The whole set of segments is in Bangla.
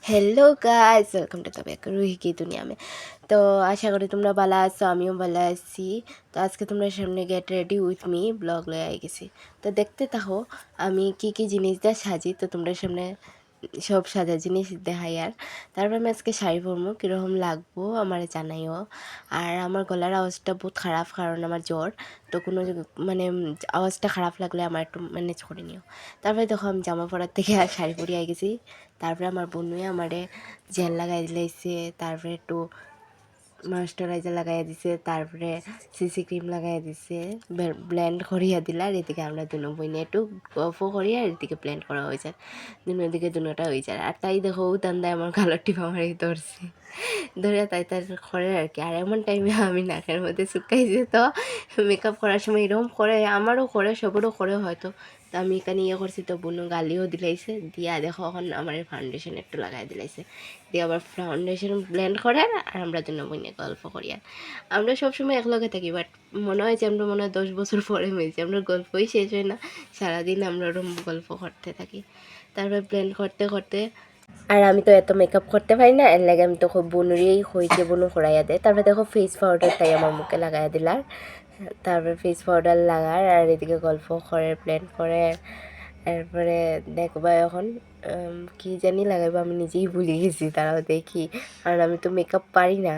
हेलो गाइस, वेलकम टू तबेक रूही की दुनिया में। তো আশা করি তোমরা ভালো আছো, আমিও ভালো আছি। তো আজকে তোমরা সামনে get ready with me blog লয়ে আই গেছি। তো দেখতে থাকো আমি কি কি জিনিস দিয়ে সাজি, তো তোমরা সামনে সব সাজা জিনিস দেখাই। আর তারপর আমি আজকে শাড়ি পরবো, কীরকম লাগবো আমার জানাইও। আর আমার গলার আওয়াজটা বহুত খারাপ, কারণ আমার জ্বর। তো কোনো মানে আওয়াজটা খারাপ লাগলে আমার একটু ম্যানেজ করে নিও। তারপরে দেখো আমি জামা পরার থেকে আর শাড়ি পরে আই গেছি। তারপরে আমার বনুয়ে আমারে জেল লাগাই দিলাইছে, তারপরে একটু ময়েশ্চারাইজার লাগাইয়া দিছে, তারপরে সিসি ক্রিম লাগাইয়া দিছে, ব্লেন্ড করিয়া দিলা। আর এদিকে আমরা দুনো বইনে একটু গল্পও করিয়া আর এদিকে ব্লেন্ড করা হয়ে যায়, দুনোর দিকে দুনোটা হয়ে যায়। আর তাই দেখো দান্দায় আমার গালোর টিপা মারি ধরছে, ধরে তাই তার করে আর কি। আর এমন টাইমে আমি নাকের মধ্যে শুকাইছে, তো মেকআপ করার সময় এরকম করে, আমারও করে, সবারও করে হয়তো। তো আমি এখানে ইয়ে করছি, তো বোনো গালিও দিলাইছে, দিয়া দেখো এখন আমার ফাউন্ডেশন একটু লাগাই দিলাইছে, দিয়ে আবার ফাউন্ডেশন ব্লেন্ড করে। আর আমরা দুনো বইনে গল্প করি। আর আমরা সবসময় একলগে থাকি, বাট মনে হয় যে আমরা মনে হয় 10 বছর পরে হয়েছি, আমরা গল্পই শেষ হয় না, সারাদিন আমরা ওরকম গল্প করতে থাকি। তারপর ব্লেন্ড করতে করতে, আর আমি তো এত মেকআপ করতে পারি না, এর লাগে আমি তো খুব বনুরেই হয়েছে, বনু করাইয়া দেয়। তারপরে দেখো ফেস পাউডার তাই আমার মুখে লাগাইয়া দিলার, তারপরে ফেস পাউডার লাগার আর এদিকে গল্প করে ব্লেন্ড করে। এরপরে দেখবা এখন কি জানি লাগাইবো, আমি নিজেই ভুলে গেছি, তারাও দেখি, কারণ আমি তো মেকআপ পারি না।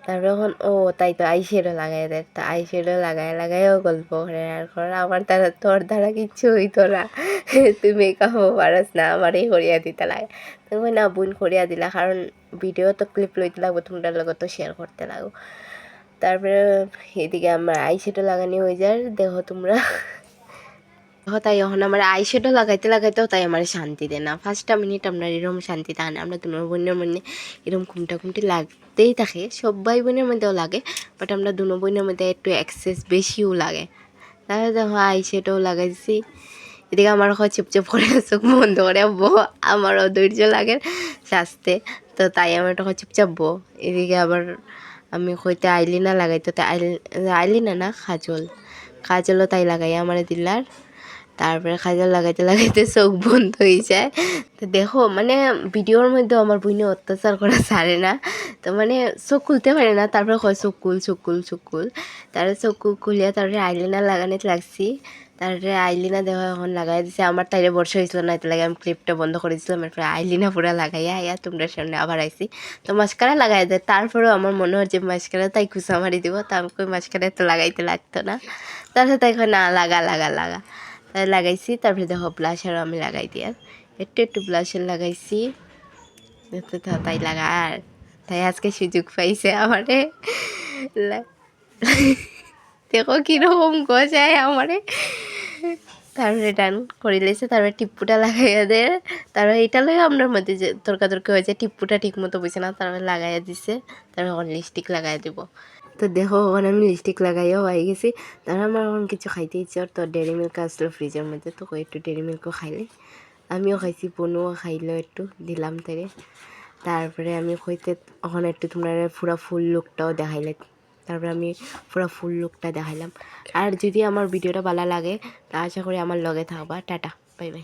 তারপরে এখন তাই তো আইশ্যাডো লাগাই দেয়, তো আইশ্যাডো লাগাইও গল্প করে। আর আমার দ্বারা, তোর দ্বারা কিচ্ছু হইতো না, তুই মেকআপও পারস না, আমারই করিয়া দিতে লাগে। তুমি না বোন করিয়া দিলা, কারণ ভিডিও তো ক্লিপ লইতে লাগবো, তোমরা লগত তো শেয়ার করতে লাগবো। তারপরে এদিকে আমার আইশ্যাডো লাগানি হয়ে যায়, দেখো তোমরা। তাই এখন আমার আইশ্যাডো লাগাইতে লাগাইতেও তাই আমার শান্তি দেয় না, 5টা মিনিট আমরা এরকম শান্তি থাকে না। আমরা দুনো বোনের মধ্যে এরকম খুমটি লাগতেই থাকে, সব ভাই বোনের মধ্যেও লাগে, বাট আমরা দুনো বোনের মধ্যে একটু এক্সেস বেশিও লাগে। তাহলে দেখো আইশ্যাডো লাগাইছি, এদিকে আমার হয় চুপচাপ করে চোখ বন্ধ করে আমার অধৈর্য লাগে সাজতে, তো তাই আমার তখন চুপচাপ এদিকে আবার আমি কইতে আইলিনা লাগাইতো, তাই আইলিনা না কাজলও তাই লাগাই আমার দিলার। তারপরে কাজল লাগাইতে লাগাইতে চোখ বন্ধ হয়ে যায়। তো দেখো মানে ভিডিওর মধ্যে আমার বইনে অত্যাচার করা ছাড়ে না, তো মানে চোখ খুলতে পারে না, তারপরে কয় চোখ কুল। তারপরে চোখ খুলিয়া তারপরে আইলিনার লাগানিতে লাগছি। তারপরে আইলিনা দেওয়া এখন লাগাই দিছে, আমার তাইরে বর্ষা হয়েছিল না, এতে লাগে আমি ক্লিপটা বন্ধ করে দিয়েছিলাম। এরপরে আইলিনা পুরা লাগাইয়া তোমরা সামনে আবার আইসি, তো মাস্কারা লাগাই দেয়। তারপরেও আমার মনে হয় যে মাস্কারা তাই খুশা মারি দিব, তা আমি কই মাস্কারা তো লাগাইতে লাগতো না। তারপরে তাই না লাগা তাই লাগাইছি। তারপরে দেখো ব্লাশারও আমি লাগাই দিই, আর একটু ব্লাশার লাগাইছি, তাই লাগা। আর তাই আজকে সুযোগ পাইছে আমারে, দেখো কীরকম গজায় আমারে। তারপরে ডান করে লেছে, তারপরে টিপ্পুটা লাগাইয়া দে। তারপরে এটা লই আপনার মধ্যে যে তর্কাতর্কি হয়েছে, টিপ্পুটা ঠিক মতো বুঝে না, তারপরে লাগাইয়া দিছে। তারপরে এখন লিপস্টিক লাগাই দিব। তো দেখো ওখানে আমি লিপস্টিক লাগাইও হয়ে গেছি। তারপরে আমার এখন কিছু খাইতে ইচ্ছে, তো ডেরি মিল্ক আসলো ফ্রিজের মধ্যে, তো একটু ডেরি মিল্কও খাইলে, আমিও খাইছি, বনুও খাইলো, একটু দিলাম তারে। তারপরে আমি কইতে ওখানে একটু তোমরা পুরা ফুল লুকটাও দেখাইলে, তারপরে আমি পুরা ফুল লুকটা দেখাইলাম। আর যদি আমার ভিডিওটা ভালো লাগে, তা আশা করি আমার লগে থাকবা। Tata, bye bye.